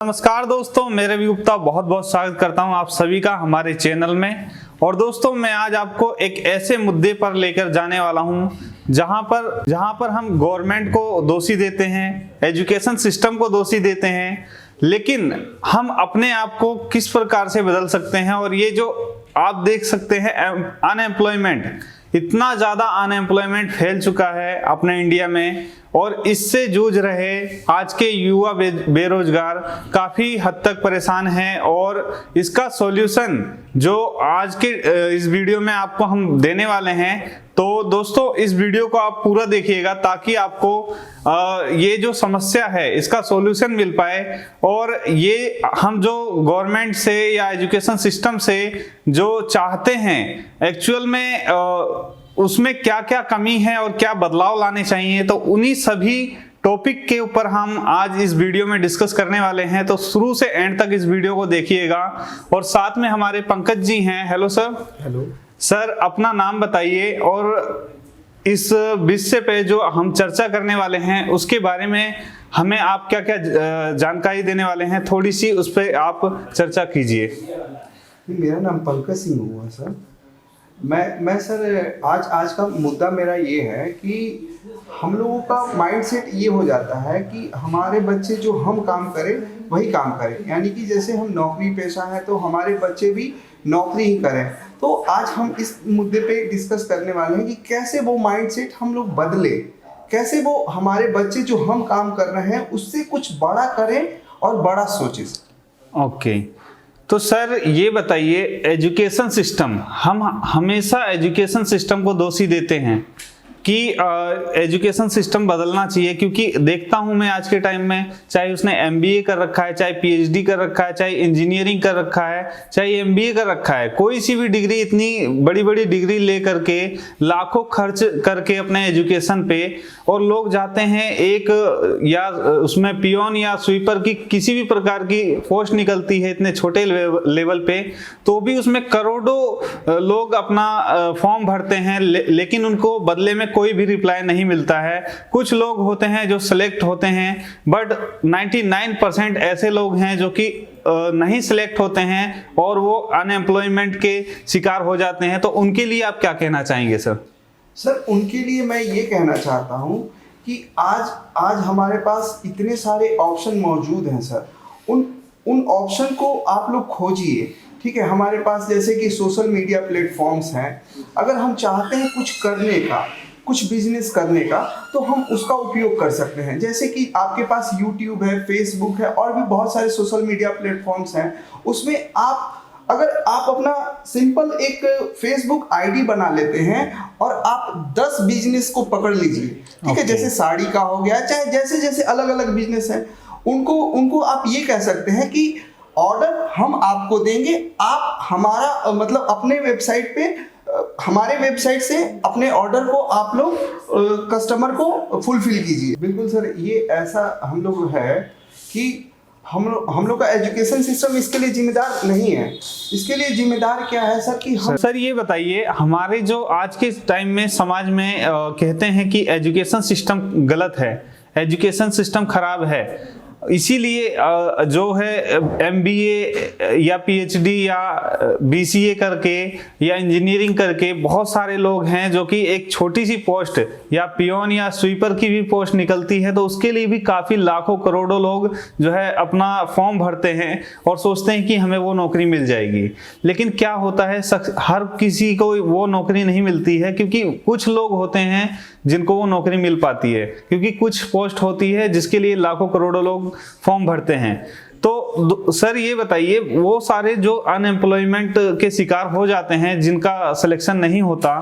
नमस्कार दोस्तों, मेरे भी गुप्ता बहुत बहुत स्वागत करता हूं आप सभी का हमारे चैनल में। और दोस्तों, मैं आज आपको एक ऐसे मुद्दे पर लेकर जाने वाला हूं जहां पर हम गवर्नमेंट को दोषी देते हैं, एजुकेशन सिस्टम को दोषी देते हैं, लेकिन हम अपने आप को किस प्रकार से बदल सकते हैं। और ये जो आप देख सकते हैं अनएम्प्लॉयमेंट, इतना ज़्यादा अनएम्प्लॉयमेंट फैल चुका है अपने इंडिया में और इससे जूझ रहे आज के युवा बेरोजगार काफ़ी हद तक परेशान हैं। और इसका सॉल्यूशन जो आज के इस वीडियो में आपको हम देने वाले हैं, तो दोस्तों इस वीडियो को आप पूरा देखिएगा ताकि आपको ये जो समस्या है इसका सॉल्यूशन मिल पाए। और ये हम जो गवर्नमेंट से या एजुकेशन सिस्टम से जो चाहते हैं एक्चुअल में उसमें क्या क्या कमी है और क्या बदलाव लाने चाहिए, तो उन्हीं सभी टॉपिक के ऊपर हम आज इस वीडियो में डिस्कस करने वाले हैं। तो शुरू से एंड तक इस वीडियो को देखिएगा। और साथ में हमारे पंकज जी हैं। Hello sir. हेलो सर, अपना नाम बताइए और इस विषय पे जो हम चर्चा करने वाले हैं उसके बारे में हमें आप क्या क्या जानकारी देने वाले हैं, थोड़ी सी उस पर आप चर्चा कीजिए। मेरा नाम पंकज सिंह हुआ सर। मैं सर आज का मुद्दा मेरा ये है कि हम लोगों का माइंडसेट ये हो जाता है कि हमारे बच्चे जो हम काम करें वही काम करें, यानी कि जैसे हम नौकरी पेशा है तो हमारे बच्चे भी नौकरी ही करें। तो आज हम इस मुद्दे पे डिस्कस करने वाले हैं कि कैसे वो माइंडसेट हम लोग बदले, कैसे वो हमारे बच्चे जो हम काम कर रहे हैं उससे कुछ बड़ा करें और बड़ा सोचें। ओके, तो सर ये बताइए, एजुकेशन सिस्टम, हम हमेशा एजुकेशन सिस्टम को दोषी देते हैं कि एजुकेशन सिस्टम बदलना चाहिए, क्योंकि देखता हूं मैं आज के टाइम में, चाहे उसने एमबीए कर रखा है, चाहे पीएचडी कर रखा है, चाहे इंजीनियरिंग कर रखा है, चाहे एमबीए कर रखा है, कोई सी भी डिग्री, इतनी बड़ी बड़ी डिग्री ले करके लाखों खर्च करके अपने एजुकेशन पे, और लोग जाते हैं एक या उसमें पियोन या स्वीपर की किसी भी प्रकार की पोस्ट निकलती है इतने छोटे लेवल पे, तो भी उसमें करोड़ों लोग अपना फॉर्म भरते हैं, लेकिन उनको बदले में कोई भी रिप्लाई नहीं मिलता है। कुछ लोग होते हैं जो सिलेक्ट होते हैं, बट 99% ऐसे लोग हैं जो कि नहीं सिलेक्ट होते हैं और वो अनएम्प्लॉयमेंट के शिकार हो जाते हैं। तो उनके लिए आप क्या कहना चाहेंगे सर? सर, उनके लिए मैं ये कहना चाहता हूँ कि आज हमारे पास इतने सारे ऑप्शन मौजूद हैं सर। उन ऑप्शन को आप लोग खोजिए, ठीक है। हमारे पास जैसे कि सोशल मीडिया प्लेटफॉर्म्स हैं, अगर हम चाहते हैं कुछ करने का, कुछ बिजनेस करने का, तो हम उसका उपयोग कर सकते हैं। जैसे कि आपके पास यूट्यूब है, फेसबुक है और भी बहुत सारे सोशल मीडिया प्लेटफॉर्म्स हैं। उसमें अगर आप अपना सिंपल एक फेसबुक आईडी बना लेते हैं और आप 10 बिजनेस को पकड़ लीजिए, ठीक है। जैसे साड़ी का हो गया, चाहे जैसे जैसे अलग अलग बिजनेस हैं, उनको आप ये कह सकते हैं कि ऑर्डर हम आपको देंगे, आप हमारा मतलब अपने वेबसाइट पे, हमारे वेबसाइट से अपने ऑर्डर को आप लोग कस्टमर को फुलफिल कीजिए। बिल्कुल सर, ये ऐसा हम लोग है कि हम लोग का एजुकेशन सिस्टम इसके लिए जिम्मेदार नहीं है। इसके लिए जिम्मेदार क्या है सर कि सर ये बताइए, हमारे जो आज के टाइम में समाज में कहते हैं कि एजुकेशन सिस्टम गलत है, एजुकेशन सिस्टम खराब है, इसीलिए जो है एमबीए या पीएचडी या बीसीए करके या इंजीनियरिंग करके बहुत सारे लोग हैं जो कि एक छोटी सी पोस्ट या पियोन या स्वीपर की भी पोस्ट निकलती है, तो उसके लिए भी काफ़ी लाखों करोड़ों लोग जो है अपना फॉर्म भरते हैं और सोचते हैं कि हमें वो नौकरी मिल जाएगी। लेकिन क्या होता है, हर किसी को वो नौकरी नहीं मिलती है, क्योंकि कुछ लोग होते हैं जिनको वो नौकरी मिल पाती है, क्योंकि कुछ पोस्ट होती है जिसके लिए लाखों करोड़ों लोग फॉर्म भरते हैं। तो सर ये बताइए, वो सारे जो अनएम्प्लॉयमेंट के शिकार हो जाते हैं, जिनका सिलेक्शन नहीं होता,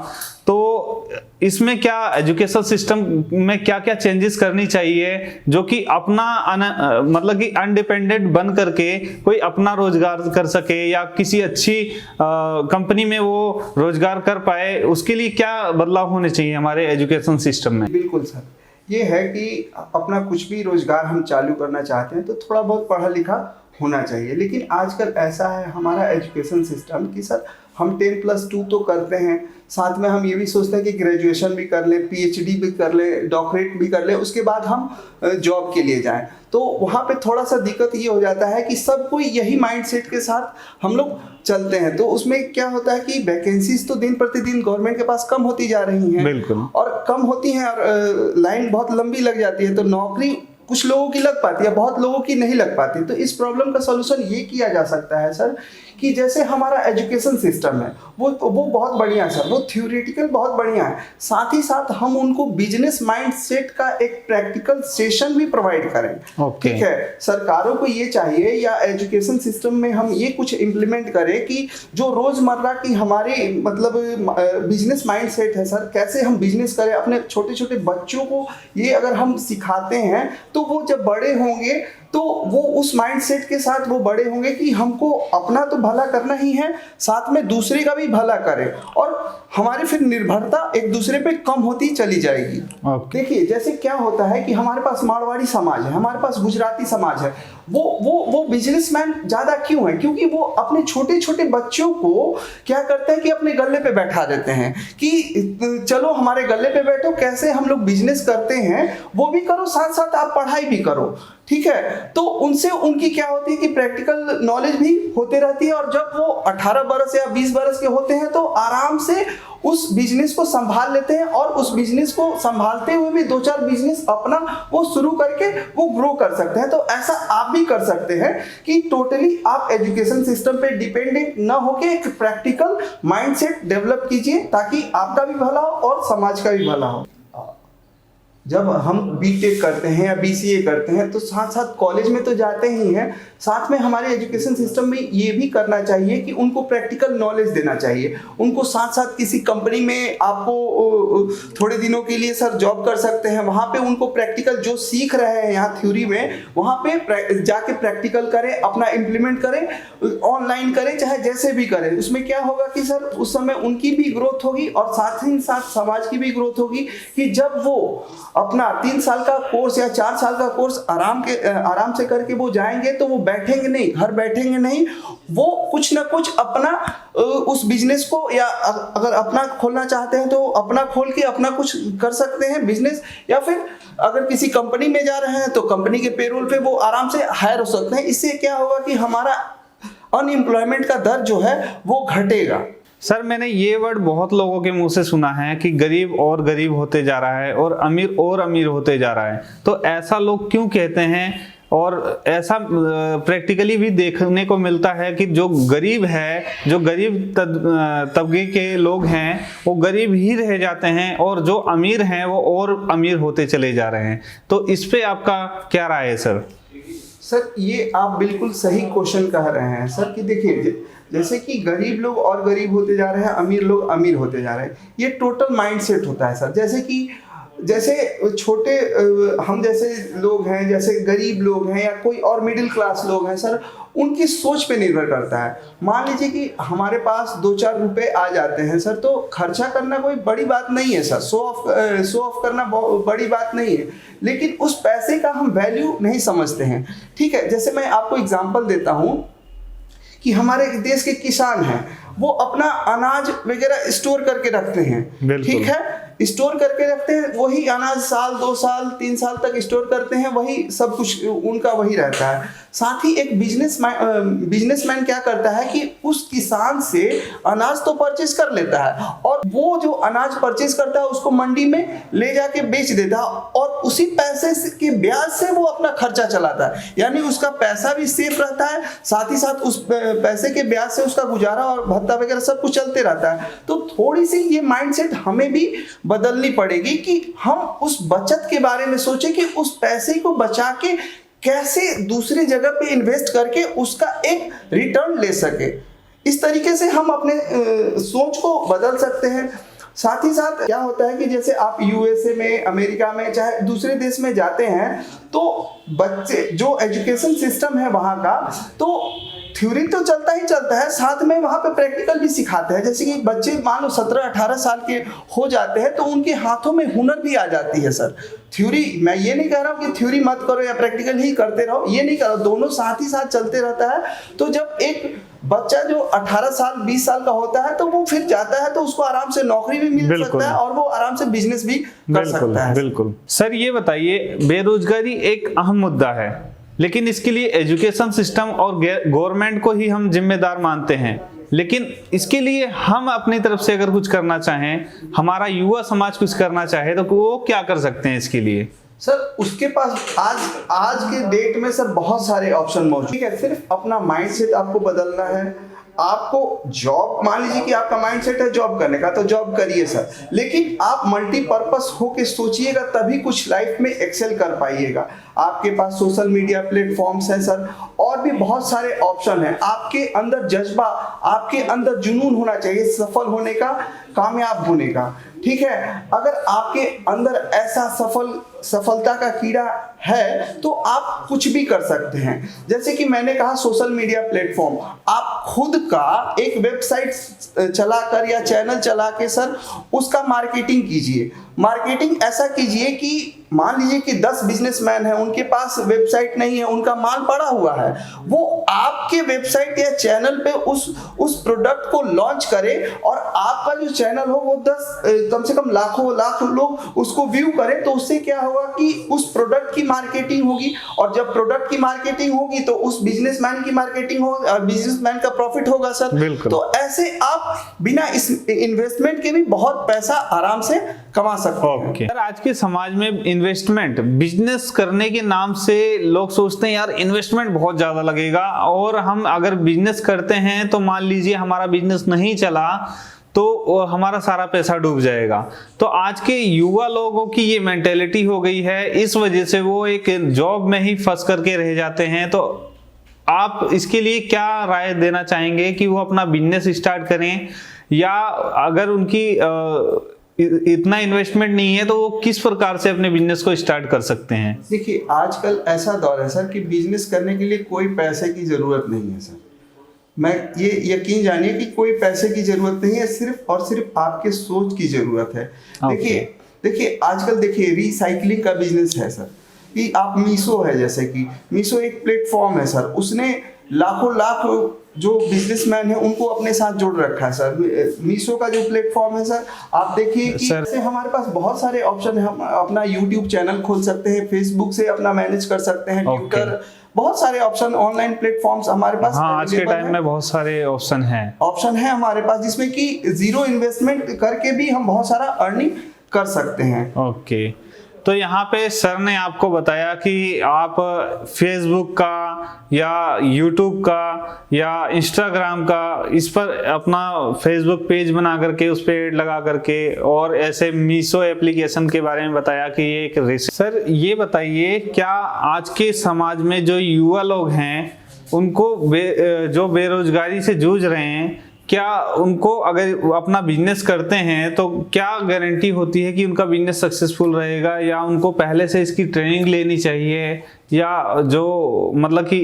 तो इसमें क्या एजुकेशन सिस्टम में क्या क्या चेंजेस करनी चाहिए जो कि अपना मतलब कि अनडिपेंडेंट बन करके कोई अपना रोजगार कर सके या किसी अच्छी कंपनी में वो रोजगार कर पाए, उसके लिए क्या बदलाव होने चाहिए हमारे एजुकेशन सिस्टम में? बिल्कुल सर, ये है कि अपना कुछ भी रोजगार हम चालू करना चाहते हैं तो थोड़ा बहुत पढ़ा लिखा होना चाहिए। लेकिन आजकल ऐसा है हमारा एजुकेशन सिस्टम कि सर हम 10+2 तो करते हैं, साथ में हम ये भी सोचते हैं कि ग्रेजुएशन भी कर लें, पीएचडी भी कर लें, डॉक्टरेट भी कर लें, उसके बाद हम जॉब के लिए जाएं। तो वहाँ पे थोड़ा सा दिक्कत ये हो जाता है कि सब कोई यही माइंडसेट के साथ हम लोग चलते हैं, तो उसमें क्या होता है कि वैकेंसीज तो दिन प्रतिदिन गवर्नमेंट के पास कम होती जा रही हैं। बिल्कुल। और कम होती हैं और लाइन बहुत लंबी लग जाती है, तो नौकरी कुछ लोगों की लग पाती है, बहुत लोगों की नहीं लग पाती। तो इस प्रॉब्लम का सॉल्यूशन ये किया जा सकता है सर कि जैसे हमारा एजुकेशन सिस्टम है वो बहुत बढ़िया है सर, वो थ्योरेटिकल बहुत बढ़िया है, साथ ही साथ हम उनको बिजनेस माइंडसेट का एक प्रैक्टिकल सेशन भी प्रोवाइड करें। ओके। ठीक है, सरकारों को ये चाहिए या एजुकेशन सिस्टम में हम ये कुछ इम्प्लीमेंट करें कि जो रोजमर्रा की हमारी मतलब बिजनेस माइंडसेट है सर, कैसे हम बिजनेस करें, अपने छोटे छोटे बच्चों को ये अगर हम सिखाते हैं तो वो जब बड़े होंगे तो वो उस माइंडसेट के साथ वो बड़े होंगे कि हमको अपना तो भला करना ही है, साथ में दूसरे का भी भला करें, और हमारी फिर निर्भरता एक दूसरे पे कम होती चली जाएगी। देखिए जैसे क्या होता है कि हमारे पास मारवाड़ी समाज है, हमारे पास गुजराती समाज है, वो बिजनेसमैन ज्यादा क्यों है? क्योंकि वो अपने छोटे छोटे बच्चों को क्या करते हैं कि अपने गले पे बैठा देते हैं कि चलो हमारे गले पे बैठो, कैसे हम लोग बिजनेस करते हैं वो भी करो, साथ साथ आप पढ़ाई भी करो। ठीक है, तो उनसे उनकी क्या होती है कि प्रैक्टिकल नॉलेज भी होते रहती है, और जब वो 18 बरस या 20 बरस के होते हैं तो आराम से उस बिजनेस को संभाल लेते हैं, और उस बिजनेस को संभालते हुए भी 2-4 बिजनेस अपना वो शुरू करके वो ग्रो कर सकते हैं। तो ऐसा आप भी कर सकते हैं कि टोटली आप एजुकेशन सिस्टम पे डिपेंडेंट न होके एक प्रैक्टिकल माइंडसेट डेवलप कीजिए, ताकि आपका भी भला हो और समाज का भी भला हो। जब हम बीटेक करते हैं या बीसीए करते हैं तो साथ साथ कॉलेज में तो जाते ही हैं, साथ में हमारे एजुकेशन सिस्टम में ये भी करना चाहिए कि उनको प्रैक्टिकल नॉलेज देना चाहिए। उनको साथ साथ किसी कंपनी में आपको थोड़े दिनों के लिए सर जॉब कर सकते हैं, वहाँ पे उनको प्रैक्टिकल जो सीख रहे हैं यहाँ थ्योरी में, वहाँ पे जाके प्रैक्टिकल करें, अपना इम्प्लीमेंट करें, ऑनलाइन करें, चाहे जैसे भी करें। उसमें क्या होगा कि सर उस समय उनकी भी ग्रोथ होगी और साथ ही साथ समाज की भी ग्रोथ होगी कि जब वो अपना 3 साल का कोर्स या 4 साल का कोर्स आराम से करके वो जाएंगे तो वो बैठेंगे नहीं, घर बैठेंगे नहीं, वो कुछ ना कुछ अपना उस बिजनेस को, या अगर अपना खोलना चाहते हैं तो अपना खोल के अपना कुछ कर सकते हैं बिजनेस, या फिर अगर किसी कंपनी में जा रहे हैं तो कंपनी के पेरोल पे वो आराम से हायर हो सकते हैं। इससे क्या होगा कि हमारा अनएम्प्लॉयमेंट का दर जो है वो घटेगा। सर मैंने ये वर्ड बहुत लोगों के मुंह से सुना है कि गरीब और गरीब होते जा रहा है और अमीर होते जा रहा है, तो ऐसा लोग क्यों कहते हैं? और ऐसा प्रैक्टिकली भी देखने को मिलता है कि जो गरीब है, जो गरीब तबके के लोग हैं वो गरीब ही रह जाते हैं, और जो अमीर हैं वो और अमीर होते चले जा रहे हैं। तो इस पे आपका क्या राय है सर? सर ये आप बिल्कुल सही क्वेश्चन कह रहे हैं सर कि देखिए जैसे कि गरीब लोग और गरीब होते जा रहे हैं, अमीर लोग अमीर होते जा रहे हैं, ये टोटल माइंडसेट होता है सर। जैसे छोटे हम जैसे लोग हैं, जैसे गरीब लोग हैं या कोई और मिडिल क्लास लोग हैं सर, उनकी सोच पे निर्भर करता है। मान लीजिए कि हमारे पास 2-4 रुपए आ जाते हैं सर, तो खर्चा करना कोई बड़ी बात नहीं है सर, शो ऑफ करना बड़ी बात नहीं है, लेकिन उस पैसे का हम वैल्यू नहीं समझते हैं। ठीक है, जैसे मैं आपको एग्जांपल देता हूँ कि हमारे देश के किसान हैं, वो अपना अनाज वगैरह स्टोर करके रखते हैं। ठीक है, स्टोर करके रखते हैं, वही अनाज 1 साल 2 साल 3 साल तक स्टोर करते हैं, वही सब कुछ उनका वही रहता है। साथ ही एक बिजनेसमैन क्या करता है कि उस किसान से अनाज तो परचेज कर लेता है, और वो जो अनाज परचेज करता है उसको मंडी में ले जाके बेच देता है, और उसी पैसे के ब्याज से वो अपना खर्चा चलाता है, यानी उसका पैसा भी सेफ रहता है, साथ ही साथ उस पैसे के ब्याज से उसका गुजारा और भत्ता वगैरह सब कुछ चलते रहता है। तो थोड़ी सी ये माइंडसेट हमें भी बदलनी पड़ेगी कि हम उस बचत के बारे में सोचें कि उस पैसे को बचा के कैसे दूसरी जगह पे इन्वेस्ट करके उसका एक रिटर्न ले सके। इस तरीके से हम अपने सोच को बदल सकते हैं। साथ ही साथ क्या होता है कि जैसे आप यूएसए में, अमेरिका में, चाहे दूसरे देश में जाते हैं तो बच्चे जो एजुकेशन सिस्टम है वहाँ का, तो थ्योरी तो चलता ही चलता है, साथ में वहाँ पे प्रैक्टिकल भी सिखाते हैं। जैसे कि बच्चे मान लो 17-18 साल के हो जाते हैं तो उनके हाथों में हुनर भी आ जाती है सर। थ्योरी, मैं ये नहीं कह रहा हूँ कि थ्योरी मत करो या प्रैक्टिकल ही करते रहो, ये नहीं करो, दोनों साथ ही साथ चलते रहता है। तो जब एक बच्चा जो 18 साल 20 साल का होता है तो वो फिर जाता है तो उसको आराम से नौकरी भी मिल सकता है और वो आराम से बिजनेस भी कर सकता है। बिल्कुल सर, ये बताइए, बेरोजगारी एक अहम मुद्दा है, लेकिन इसके लिए एजुकेशन सिस्टम और गवर्नमेंट को ही हम जिम्मेदार मानते हैं, लेकिन इसके लिए हम अपनी तरफ से अगर कुछ करना चाहें, हमारा युवा समाज कुछ करना चाहे तो वो क्या कर सकते हैं इसके लिए? सर उसके पास आज के डेट में सर बहुत सारे ऑप्शन मौजूद है। सिर्फ अपना माइंडसेट आपको बदलना है। आपको जॉब, मान लीजिए कि आपका माइंडसेट है जॉब करने का, तो जॉब करिए सर, लेकिन आप मल्टीपर्पस होके सोचिएगा, तभी कुछ लाइफ में एक्सेल कर पाइएगा। आपके पास सोशल मीडिया प्लेटफॉर्म्स हैं सर, और भी बहुत सारे ऑप्शन हैं। आपके अंदर जज्बा, आपके अंदर जुनून होना चाहिए सफल होने का, कामयाब होने का, ठीक है। अगर आपके अंदर ऐसा सफलता का कीड़ा है तो आप कुछ भी कर सकते हैं। जैसे कि मैंने कहा सोशल मीडिया प्लेटफॉर्म, आप खुद का एक वेबसाइट चलाकर या चैनल चला के सर उसका मार्केटिंग कीजिए। मार्केटिंग ऐसा कीजिए कि मान लीजिए कि 10 बिजनेसमैन हैं, उनके पास वेबसाइट नहीं है, उनका माल पड़ा हुआ है, वो आपके वेबसाइट या चैनल पे उस प्रोडक्ट को लॉन्च करे और आपका जो चैनल हो वो 10 कम से कम लाख लोग उसको व्यू करें। तो उससे क्या होगा कि उस प्रोडक्ट की मार्केटिंग होगी, और जब प्रोडक्ट की मार्केटिंग होगी तो उस बिजनेसमैन की मार्केटिंग होगी और बिजनेसमैन का प्रॉफिट होगा सर। तो ऐसे आप बिना इस इन्वेस्टमेंट के भी बहुत पैसा आराम से कमा सकते हैं। सर आज के समाज में इन्वेस्टमेंट, बिजनेस करने के नाम से लोग सोचते हैं यार इन्वेस्टमेंट बहुत ज्यादा लगेगा, और हम अगर बिजनेस करते हैं तो मान लीजिए हमारा बिजनेस नहीं चला तो हमारा सारा पैसा डूब जाएगा। तो आज के युवा लोगों की ये मेंटेलिटी हो गई है, इस वजह से वो एक जॉब में ही फंस करके रह जाते हैं। तो आप इसके लिए क्या राय देना चाहेंगे कि वो अपना बिजनेस स्टार्ट करें, या अगर उनकी इतना इन्वेस्टमेंट नहीं है तो वो किस प्रकार से अपने बिजनेस को स्टार्ट कर सकते हैं? देखिए आजकल ऐसा दौर है सर कि बिजनेस करने के लिए कोई पैसे की जरूरत नहीं है सर। मैं ये यकीन जानिए कि कोई पैसे की जरूरत नहीं है, सिर्फ और सिर्फ आपके सोच की जरूरत है। देखिए आजकल देखिए रिसाइकलिंग का बिजनेस है सर, कि आप मीशो है, जैसे कि मीशो एक प्लेटफॉर्म है सर, उसने लाख जो बिजनेसमैन है उनको अपने साथ जोड़ रखा है सर। मीशो का जो प्लेटफॉर्म है सर, आप देखिए कि जैसे हमारे पास बहुत सारे ऑप्शन है। हम अपना यूट्यूब चैनल खोल सकते हैं, फेसबुक से अपना मैनेज कर सकते हैं, ट्विटर, बहुत सारे ऑप्शन, ऑनलाइन प्लेटफॉर्म्स हमारे पास। हाँ, आज के टाइम में बहुत सारे ऑप्शन हैं हमारे पास, जिसमें कि जीरो इन्वेस्टमेंट करके भी हम बहुत सारा अर्निंग कर सकते हैं। ओके, तो यहाँ पे सर ने आपको बताया कि आप फेसबुक का या यूट्यूब का या इंस्टाग्राम का, इस पर अपना फेसबुक पेज बना करके उस पर एड लगा करके, और ऐसे मीशो एप्लीकेशन के बारे में बताया कि ये एक सर ये बताइए, क्या आज के समाज में जो युवा लोग हैं उनको जो बेरोजगारी से जूझ रहे हैं, क्या उनको अगर अपना बिजनेस करते हैं तो क्या गारंटी होती है कि उनका बिजनेस सक्सेसफुल रहेगा, या उनको पहले से इसकी ट्रेनिंग लेनी चाहिए, या जो मतलब कि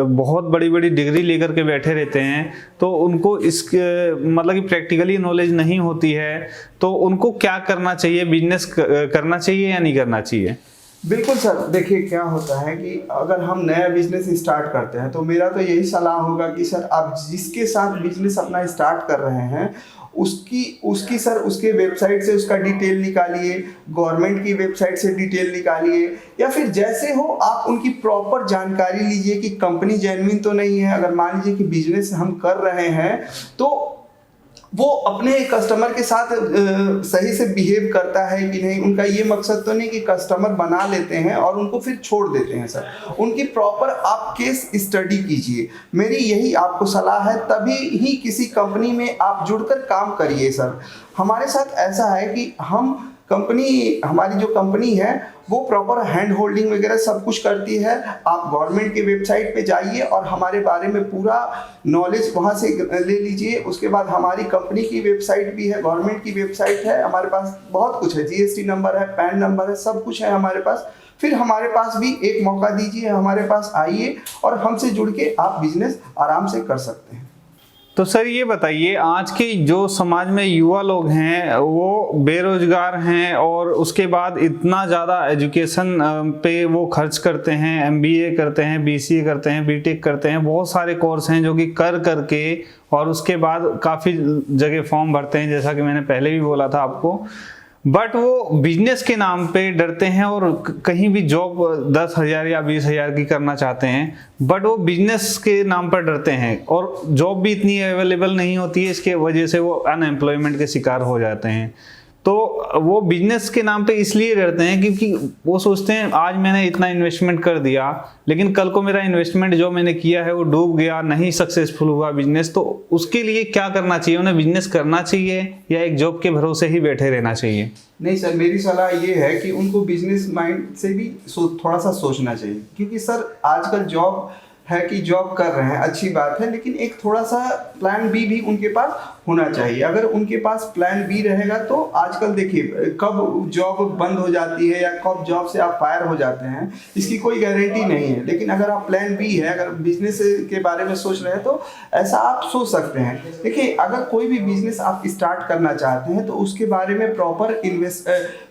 बहुत बड़ी बड़ी डिग्री लेकर के बैठे रहते हैं तो उनको इस मतलब कि प्रैक्टिकली नॉलेज नहीं होती है, तो उनको क्या करना चाहिए, बिजनेस करना चाहिए या नहीं करना चाहिए? बिल्कुल सर, देखिए क्या होता है कि अगर हम नया बिजनेस स्टार्ट करते हैं तो मेरा तो यही सलाह होगा कि सर आप जिसके साथ बिजनेस अपना स्टार्ट कर रहे हैं उसकी सर उसके वेबसाइट से उसका डिटेल निकालिए, गवर्नमेंट की वेबसाइट से डिटेल निकालिए, या फिर जैसे हो आप उनकी प्रॉपर जानकारी लीजिए कि कंपनी जेन्युइन तो नहीं है। अगर मान लीजिए कि बिजनेस हम कर रहे हैं तो वो अपने कस्टमर के साथ सही से बिहेव करता है कि नहीं, उनका ये मकसद तो नहीं कि कस्टमर बना लेते हैं और उनको फिर छोड़ देते हैं सर। उनकी प्रॉपर आप केस स्टडी कीजिए, मेरी यही आपको सलाह है, तभी ही किसी कंपनी में आप जुड़कर काम करिए सर। हमारे साथ ऐसा है कि हमारी जो कंपनी है वो प्रॉपर हैंड होल्डिंग वगैरह सब कुछ करती है। आप गवर्नमेंट के वेबसाइट पे जाइए और हमारे बारे में पूरा नॉलेज वहाँ से ले लीजिए। उसके बाद हमारी कंपनी की वेबसाइट भी है, गवर्नमेंट की वेबसाइट है, हमारे पास बहुत कुछ है, जीएसटी नंबर है, पैन नंबर है, सब कुछ है हमारे पास। फिर हमारे पास भी एक मौका दीजिए, हमारे पास आइए और हमसे जुड़ के आप बिजनेस आराम से कर सकते हैं। तो सर ये बताइए, आज के जो समाज में युवा लोग हैं वो बेरोजगार हैं और उसके बाद इतना ज़्यादा एजुकेशन पे वो खर्च करते हैं, एमबीए करते हैं, बीसीए करते हैं, बीटेक करते हैं, बहुत सारे कोर्स हैं जो कि कर करके और उसके बाद काफ़ी जगह फॉर्म भरते हैं, जैसा कि मैंने पहले भी बोला था आपको। बट वो बिजनेस के नाम पे डरते हैं और कहीं भी जॉब 10,000 या 20,000 की करना चाहते हैं, बट वो बिजनेस के नाम पर डरते हैं और जॉब भी इतनी अवेलेबल नहीं होती है, इसके वजह से वो अनएम्प्लॉयमेंट के शिकार हो जाते हैं। तो वो बिजनेस के नाम पे इसलिए डरते हैं क्योंकि वो सोचते हैं आज मैंने इतना इन्वेस्टमेंट कर दिया, लेकिन कल को मेरा इन्वेस्टमेंट जो मैंने किया है वो डूब गया, नहीं सक्सेसफुल हुआ बिजनेस, तो उसके लिए क्या करना चाहिए? उन्हें बिजनेस करना चाहिए या एक जॉब के भरोसे ही बैठे रहना चाहिए? नहीं सर, मेरी सलाह ये है कि उनको बिजनेस माइंड से भी थोड़ा सा सोचना चाहिए, क्योंकि सर आजकल जॉब है कि जॉब कर रहे हैं, अच्छी बात है, लेकिन एक थोड़ा सा प्लान बी भी उनके पास होना चाहिए। अगर उनके पास प्लान बी रहेगा तो आजकल देखिए कब जॉब बंद हो जाती है या कब जॉब से आप फायर हो जाते हैं, इसकी कोई गारंटी नहीं है। लेकिन अगर आप प्लान बी है, अगर बिजनेस के बारे में सोच रहे हैं तो ऐसा आप सोच सकते हैं। देखिए अगर कोई भी बिजनेस आप स्टार्ट करना चाहते हैं तो उसके बारे में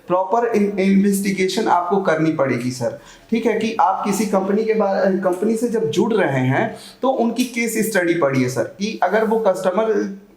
प्रॉपर इन्वेस्टिगेशन आपको करनी पड़ेगी सर, ठीक है। कि आप किसी कंपनी से जब जुड़ रहे हैं तो उनकी केस स्टडी पढ़िए सर, कि अगर वो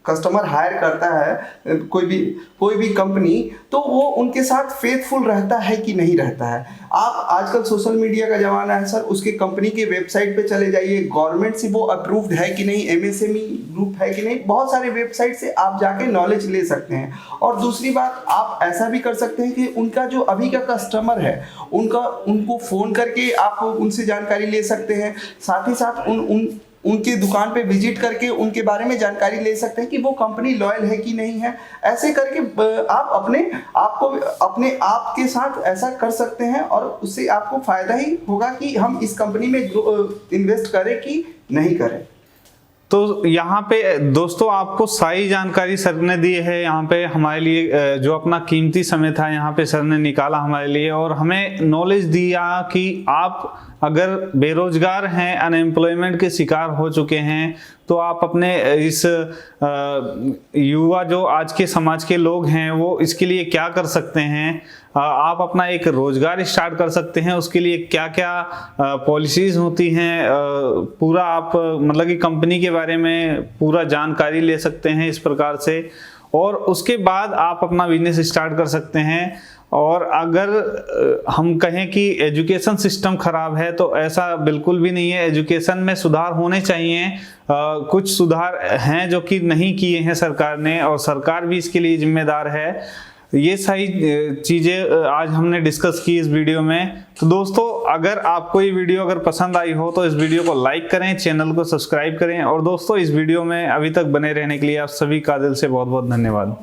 कस्टमर हायर करता है कोई भी कंपनी, तो वो उनके साथ फेथफुल रहता है कि नहीं रहता है। आप आजकल सोशल मीडिया का ज़माना है सर, उसके कंपनी के वेबसाइट पे चले जाइए, गवर्नमेंट से वो अप्रूव्ड है कि नहीं, एमएसएमई ग्रुप है कि नहीं, बहुत सारे वेबसाइट से आप जाके नॉलेज ले सकते हैं। और दूसरी बात, आप ऐसा भी कर सकते हैं कि उनका जो अभी का कस्टमर है उनको फ़ोन करके आप उनसे जानकारी ले सकते हैं। साथ ही साथ उनकी दुकान पे विजिट करके उनके बारे में जानकारी ले सकते हैं कि वो कंपनी लॉयल है कि नहीं है। ऐसे करके आप अपने आप के साथ ऐसा कर सकते हैं और उससे आपको फ़ायदा ही होगा कि हम इस कंपनी में इन्वेस्ट करें कि नहीं करें। तो यहाँ पे दोस्तों आपको सारी जानकारी सर ने दी है, यहाँ पे हमारे लिए जो अपना कीमती समय था यहाँ पे सर ने निकाला हमारे लिए और हमें नॉलेज दिया कि आप अगर बेरोजगार हैं, अनएम्प्लॉयमेंट के शिकार हो चुके हैं, तो आप अपने इस युवा जो आज के समाज के लोग हैं वो इसके लिए क्या कर सकते हैं। आप अपना एक रोजगार स्टार्ट कर सकते हैं, उसके लिए क्या क्या पॉलिसीज़ होती हैं, पूरा आप मतलब कि कंपनी के बारे में पूरा जानकारी ले सकते हैं इस प्रकार से, और उसके बाद आप अपना बिजनेस स्टार्ट कर सकते हैं। और अगर हम कहें कि एजुकेशन सिस्टम खराब है तो ऐसा बिल्कुल भी नहीं है, एजुकेशन में सुधार होने चाहिए। कुछ सुधार हैं जो कि नहीं किए हैं सरकार ने और सरकार भी इसके लिए जिम्मेदार है। ये सारी चीज़ें आज हमने डिस्कस की इस वीडियो में। तो दोस्तों अगर आपको ये वीडियो अगर पसंद आई हो तो इस वीडियो को लाइक करें, चैनल को सब्सक्राइब करें और दोस्तों इस वीडियो में अभी तक बने रहने के लिए आप सभी का दिल से बहुत बहुत धन्यवाद।